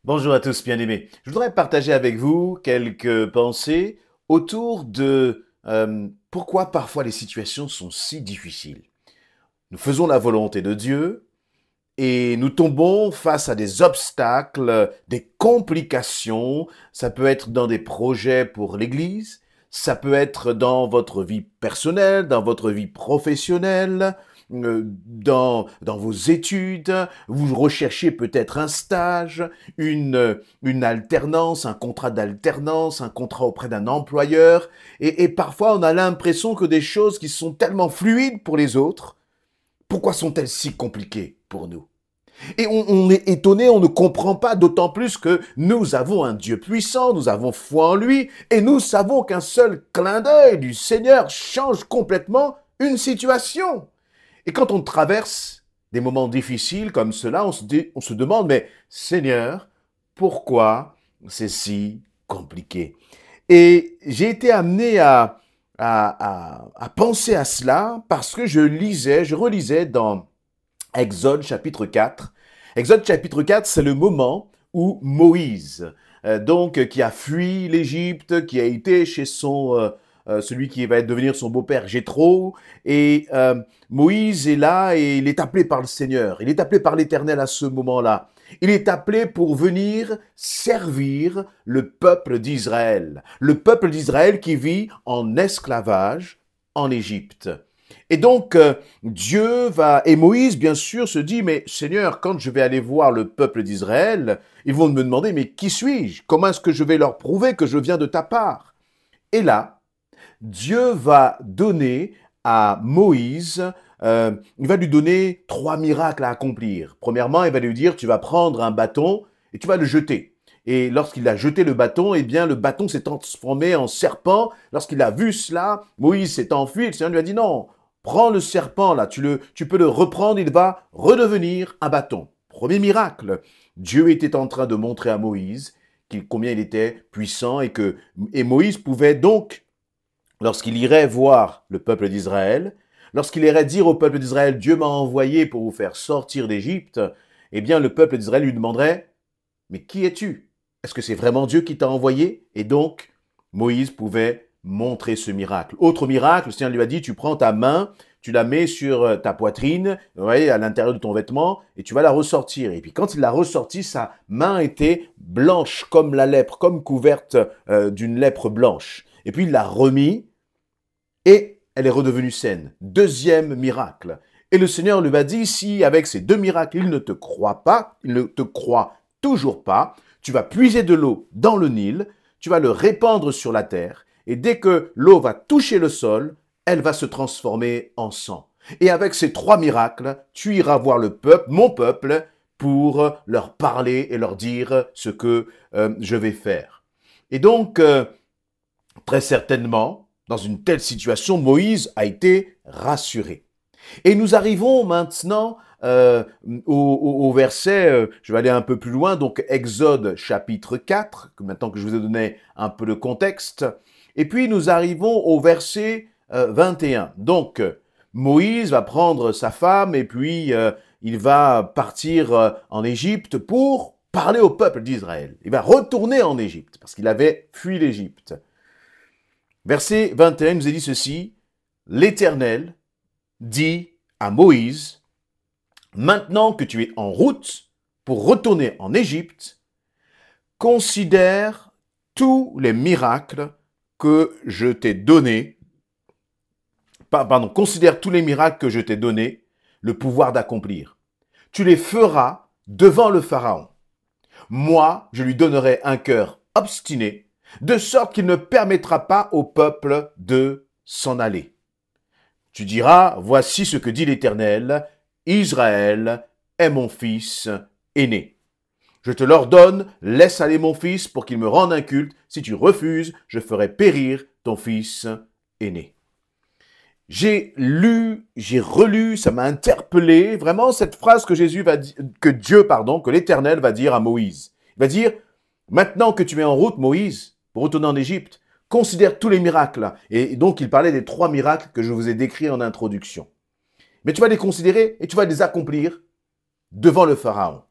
Bonjour à tous, bien-aimés. Je voudrais partager avec vous quelques pensées autour de pourquoi parfois les situations sont si difficiles. Nous faisons la volonté de Dieu et nous tombons face à des obstacles, des complications. Ça peut être dans des projets pour l'Église, ça peut être dans votre vie personnelle, dans votre vie professionnelle, dans vos études. Vous recherchez peut-être un stage, une alternance, un contrat d'alternance, un contrat auprès d'un employeur. Et parfois, on a l'impression que des choses qui sont tellement fluides pour les autres, pourquoi sont-elles si compliquées pour nous? Et on est étonné, on ne comprend pas, d'autant plus que nous avons un Dieu puissant, nous avons foi en lui, et nous savons qu'un seul clin d'œil du Seigneur change complètement une situation. Et quand on traverse des moments difficiles comme cela, on se demande, mais Seigneur, pourquoi c'est si compliqué? Et j'ai été amené à penser à cela parce que je relisais dans Exode chapitre 4. Exode chapitre 4, c'est le moment où Moïse, qui a fui l'Égypte, qui a été chez celui qui va devenir son beau-père Jéthro, et Moïse est là et il est appelé par le Seigneur, il est appelé par l'Éternel à ce moment-là. Il est appelé pour venir servir le peuple d'Israël qui vit en esclavage en Égypte. Et donc, et Moïse, bien sûr, se dit, mais Seigneur, quand je vais aller voir le peuple d'Israël, ils vont me demander, mais qui suis-je? Comment est-ce que je vais leur prouver que je viens de ta part? Et là, Dieu va donner à Moïse, il va lui donner 3 miracles à accomplir. Premièrement, il va lui dire, tu vas prendre un bâton et tu vas le jeter. Et lorsqu'il a jeté le bâton, eh bien, le bâton s'est transformé en serpent. Lorsqu'il a vu cela, Moïse s'est enfui. Le Seigneur lui a dit, non, prends le serpent là, tu peux le reprendre, il va redevenir un bâton. Premier miracle. Dieu était en train de montrer à Moïse combien il était puissant et Moïse pouvait donc, lorsqu'il irait voir le peuple d'Israël, lorsqu'il irait dire au peuple d'Israël, Dieu m'a envoyé pour vous faire sortir d'Égypte, eh bien, le peuple d'Israël lui demanderait, mais qui es-tu? Est-ce que c'est vraiment Dieu qui t'a envoyé? Et donc, Moïse pouvait montrer ce miracle. Autre miracle, le Seigneur lui a dit, tu prends ta main, tu la mets sur ta poitrine, à l'intérieur de ton vêtement, et tu vas la ressortir. Et puis quand il l'a ressortie, sa main était blanche comme la lèpre, comme couverte d'une lèpre blanche. Et puis il l'a remis, et elle est redevenue saine. Deuxième miracle. Et le Seigneur lui a dit, si avec ces 2 miracles, il ne te croit pas, il ne te croit toujours pas, tu vas puiser de l'eau dans le Nil, tu vas le répandre sur la terre, et dès que l'eau va toucher le sol, elle va se transformer en sang. Et avec ces 3 miracles, tu iras voir le peuple, mon peuple, pour leur parler et leur dire ce que je vais faire. Et donc, très certainement, dans une telle situation, Moïse a été rassuré. Et nous arrivons maintenant au verset, je vais aller un peu plus loin, donc Exode chapitre 4, maintenant que je vous ai donné un peu le contexte. Et puis nous arrivons au verset 21. Donc Moïse va prendre sa femme et puis il va partir en Égypte pour parler au peuple d'Israël. Il va retourner en Égypte parce qu'il avait fui l'Égypte. Verset 21 nous est dit ceci, l'Éternel dit à Moïse, maintenant que tu es en route pour retourner en Égypte, considère tous les miracles que je t'ai donnés, considère tous les miracles que je t'ai donnés, le pouvoir d'accomplir. Tu les feras devant le Pharaon. Moi, je lui donnerai un cœur obstiné, de sorte qu'il ne permettra pas au peuple de s'en aller. Tu diras, voici ce que dit l'Éternel, Israël est mon fils aîné. Je te l'ordonne, laisse aller mon fils pour qu'il me rende un culte. Si tu refuses, je ferai périr ton fils aîné. J'ai lu, j'ai relu, ça m'a interpellé, vraiment cette phrase que que l'Éternel va dire à Moïse. Il va dire, maintenant que tu es en route, Moïse, pour retourner en Égypte, considère tous les miracles. Et donc, il parlait des 3 miracles que je vous ai décrits en introduction. Mais tu vas les considérer et tu vas les accomplir devant le Pharaon.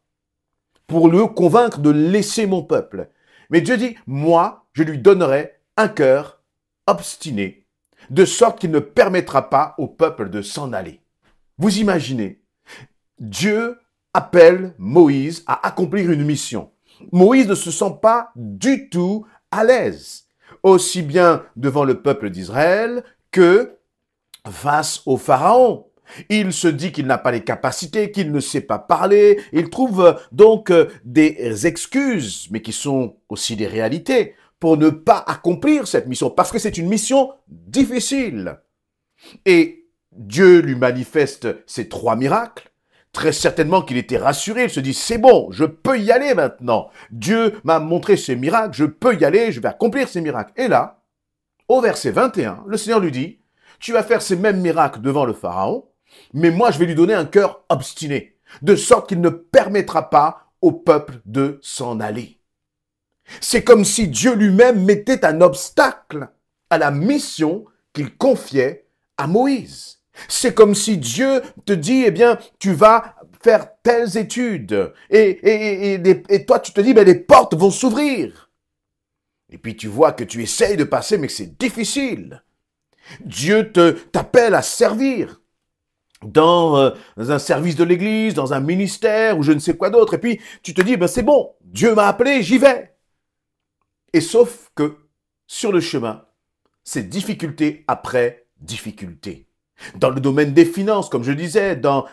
pour le convaincre de laisser mon peuple. Mais Dieu dit, moi, je lui donnerai un cœur obstiné, de sorte qu'il ne permettra pas au peuple de s'en aller. Vous imaginez, Dieu appelle Moïse à accomplir une mission. Moïse ne se sent pas du tout à l'aise, aussi bien devant le peuple d'Israël que face au Pharaon. Il se dit qu'il n'a pas les capacités, qu'il ne sait pas parler. Il trouve donc des excuses, mais qui sont aussi des réalités, pour ne pas accomplir cette mission, parce que c'est une mission difficile. Et Dieu lui manifeste ces 3 miracles. Très certainement qu'il était rassuré, il se dit, c'est bon, je peux y aller maintenant. Dieu m'a montré ces miracles, je peux y aller, je vais accomplir ces miracles. Et là, au verset 21, le Seigneur lui dit, tu vas faire ces mêmes miracles devant le Pharaon, mais moi je vais lui donner un cœur obstiné, de sorte qu'il ne permettra pas au peuple de s'en aller. C'est comme si Dieu lui-même mettait un obstacle à la mission qu'il confiait à Moïse. C'est comme si Dieu te dit, eh bien, tu vas faire telles études. Et toi, tu te dis, ben, les portes vont s'ouvrir. Et puis tu vois que tu essayes de passer, mais que c'est difficile. Dieu t'appelle à servir dans un service de l'église, dans un ministère ou je ne sais quoi d'autre. Et puis tu te dis, ben, c'est bon, Dieu m'a appelé, j'y vais. Et sauf que sur le chemin, c'est difficulté après difficulté. Dans le domaine des finances, comme je disais, dans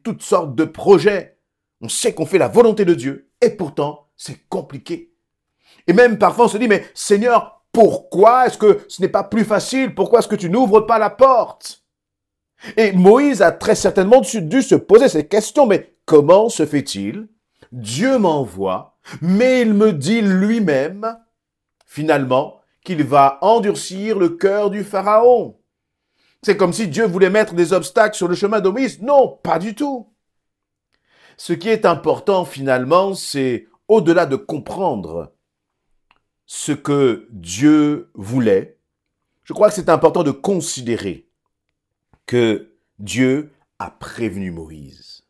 toutes sortes de projets, on sait qu'on fait la volonté de Dieu et pourtant c'est compliqué. Et même parfois on se dit, mais Seigneur, pourquoi est-ce que ce n'est pas plus facile? Pourquoi est-ce que tu n'ouvres pas la porte? Et Moïse a très certainement dû se poser ces questions, mais comment se fait-il? Dieu m'envoie, mais il me dit lui-même, finalement, qu'il va endurcir le cœur du Pharaon. C'est comme si Dieu voulait mettre des obstacles sur le chemin de Moïse. Non, pas du tout. Ce qui est important finalement, c'est au-delà de comprendre ce que Dieu voulait, je crois que c'est important de considérer que Dieu a prévenu Moïse.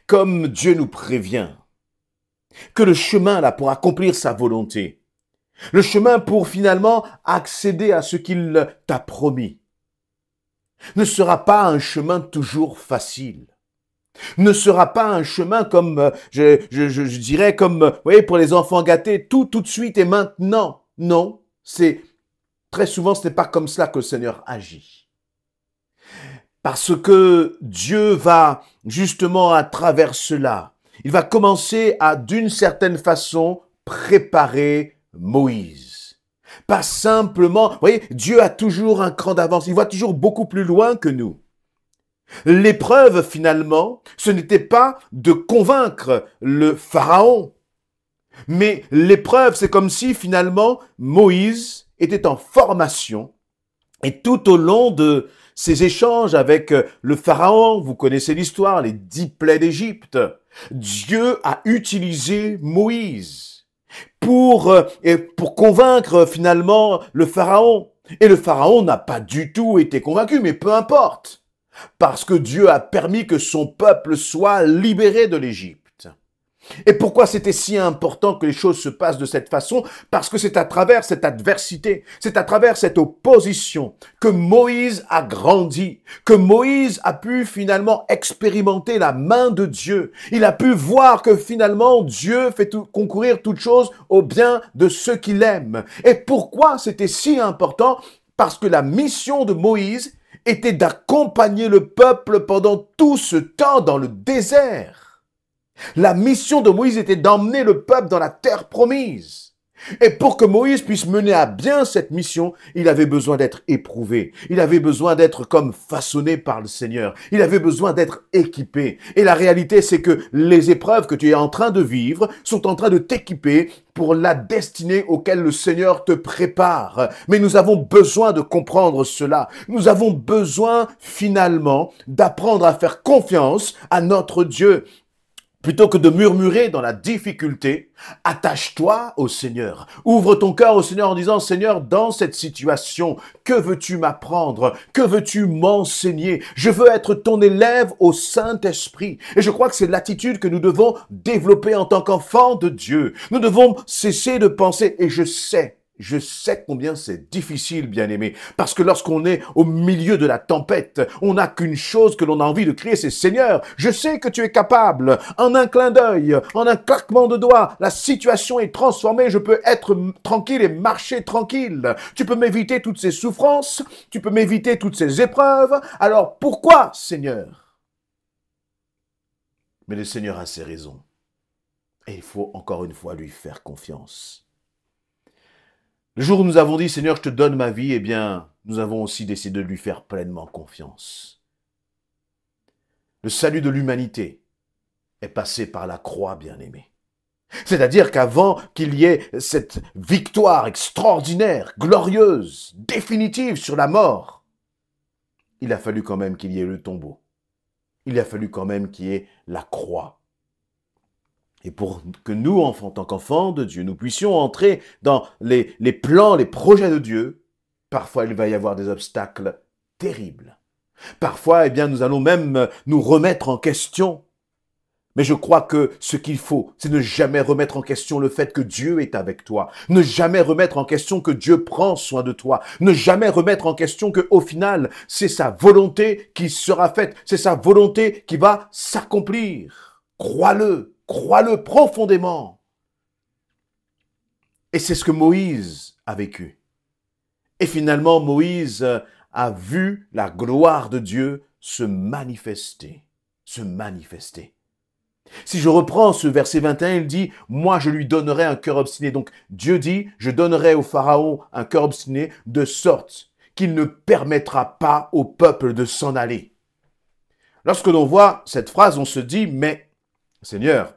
Comme Dieu nous prévient que le chemin là pour accomplir sa volonté, le chemin pour finalement accéder à ce qu'il t'a promis, ne sera pas un chemin toujours facile. Ne sera pas un chemin comme, je dirais, comme, vous voyez, pour les enfants gâtés, tout de suite et maintenant. Non, très souvent, ce n'est pas comme cela que le Seigneur agit. Parce que Dieu va, justement, à travers cela, il va commencer à, d'une certaine façon, préparer Moïse. Pas simplement, vous voyez, Dieu a toujours un cran d'avance, il voit toujours beaucoup plus loin que nous. L'épreuve, finalement, ce n'était pas de convaincre le Pharaon, mais l'épreuve, c'est comme si, finalement, Moïse était en formation et tout au long de ces échanges avec le Pharaon, vous connaissez l'histoire, les 10 plaies d'Égypte, Dieu a utilisé Moïse pour convaincre finalement le Pharaon. Et le Pharaon n'a pas du tout été convaincu, mais peu importe. Parce que Dieu a permis que son peuple soit libéré de l'Égypte. Et pourquoi c'était si important que les choses se passent de cette façon? Parce que c'est à travers cette adversité, c'est à travers cette opposition que Moïse a grandi, que Moïse a pu finalement expérimenter la main de Dieu. Il a pu voir que finalement Dieu fait concourir toutes choses au bien de ceux qu'il aime. Et pourquoi c'était si important? Parce que la mission de Moïse était d'accompagner le peuple pendant tout ce temps dans le désert. La mission de Moïse était d'emmener le peuple dans la terre promise. Et pour que Moïse puisse mener à bien cette mission, il avait besoin d'être éprouvé. Il avait besoin d'être comme façonné par le Seigneur. Il avait besoin d'être équipé. Et la réalité, c'est que les épreuves que tu es en train de vivre sont en train de t'équiper pour la destinée auquel le Seigneur te prépare. Mais nous avons besoin de comprendre cela. Nous avons besoin finalement d'apprendre à faire confiance à notre Dieu. Plutôt que de murmurer dans la difficulté, attache-toi au Seigneur. Ouvre ton cœur au Seigneur en disant, Seigneur, dans cette situation, que veux-tu m'apprendre? Que veux-tu m'enseigner? Je veux être ton élève au Saint-Esprit. Et je crois que c'est l'attitude que nous devons développer en tant qu'enfants de Dieu. Nous devons cesser de penser, et je sais combien c'est difficile, bien-aimé, parce que lorsqu'on est au milieu de la tempête, on n'a qu'une chose que l'on a envie de crier, c'est Seigneur, je sais que tu es capable. En un clin d'œil, en un claquement de doigts, la situation est transformée, je peux être tranquille et marcher tranquille. Tu peux m'éviter toutes ces souffrances, tu peux m'éviter toutes ces épreuves. Alors pourquoi, Seigneur? Mais le Seigneur a ses raisons. Et il faut encore une fois lui faire confiance. Le jour où nous avons dit, Seigneur, je te donne ma vie, eh bien, nous avons aussi décidé de lui faire pleinement confiance. Le salut de l'humanité est passé par la croix, bien-aimé. C'est-à-dire qu'avant qu'il y ait cette victoire extraordinaire, glorieuse, définitive sur la mort, il a fallu quand même qu'il y ait le tombeau. Il a fallu quand même qu'il y ait la croix. Et pour que nous, en tant qu'enfants de Dieu, nous puissions entrer dans les plans, les projets de Dieu, parfois il va y avoir des obstacles terribles. Parfois, eh bien, nous allons même nous remettre en question. Mais je crois que ce qu'il faut, c'est ne jamais remettre en question le fait que Dieu est avec toi. Ne jamais remettre en question que Dieu prend soin de toi. Ne jamais remettre en question que, au final, c'est sa volonté qui sera faite. C'est sa volonté qui va s'accomplir. Crois-le. Crois-le profondément. Et c'est ce que Moïse a vécu. Et finalement, Moïse a vu la gloire de Dieu se manifester. Se manifester. Si je reprends ce verset 21, il dit, « Moi, je lui donnerai un cœur obstiné. » Donc, Dieu dit, « Je donnerai au Pharaon un cœur obstiné de sorte qu'il ne permettra pas au peuple de s'en aller. » Lorsque l'on voit cette phrase, on se dit, « Mais, Seigneur,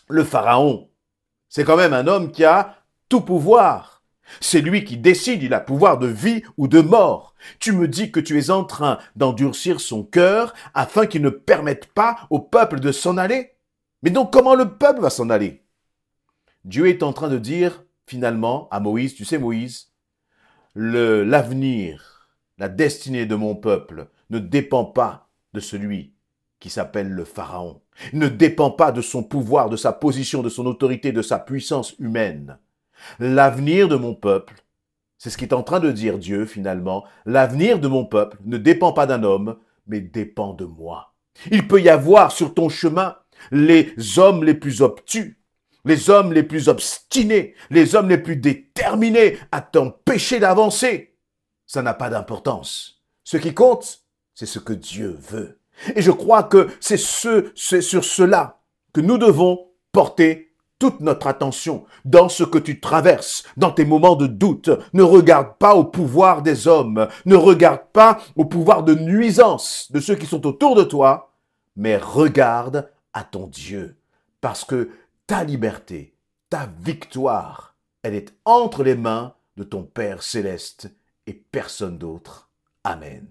le Pharaon, c'est quand même un homme qui a tout pouvoir. C'est lui qui décide, il a pouvoir de vie ou de mort. Tu me dis que tu es en train d'endurcir son cœur afin qu'il ne permette pas au peuple de s'en aller. Mais donc comment le peuple va s'en aller? Dieu est en train de dire finalement à Moïse, tu sais Moïse, l'avenir, la destinée de mon peuple ne dépend pas de celui qui s'appelle le Pharaon. Il ne dépend pas de son pouvoir, de sa position, de son autorité, de sa puissance humaine. L'avenir de mon peuple, c'est ce qu'est en train de dire Dieu finalement, l'avenir de mon peuple ne dépend pas d'un homme, mais dépend de moi. Il peut y avoir sur ton chemin les hommes les plus obtus, les hommes les plus obstinés, les hommes les plus déterminés à t'empêcher d'avancer. Ça n'a pas d'importance. Ce qui compte, c'est ce que Dieu veut. Et je crois que c'est sur cela que nous devons porter toute notre attention dans ce que tu traverses, dans tes moments de doute. Ne regarde pas au pouvoir des hommes, ne regarde pas au pouvoir de nuisance de ceux qui sont autour de toi, mais regarde à ton Dieu, parce que ta liberté, ta victoire, elle est entre les mains de ton Père céleste et personne d'autre. Amen.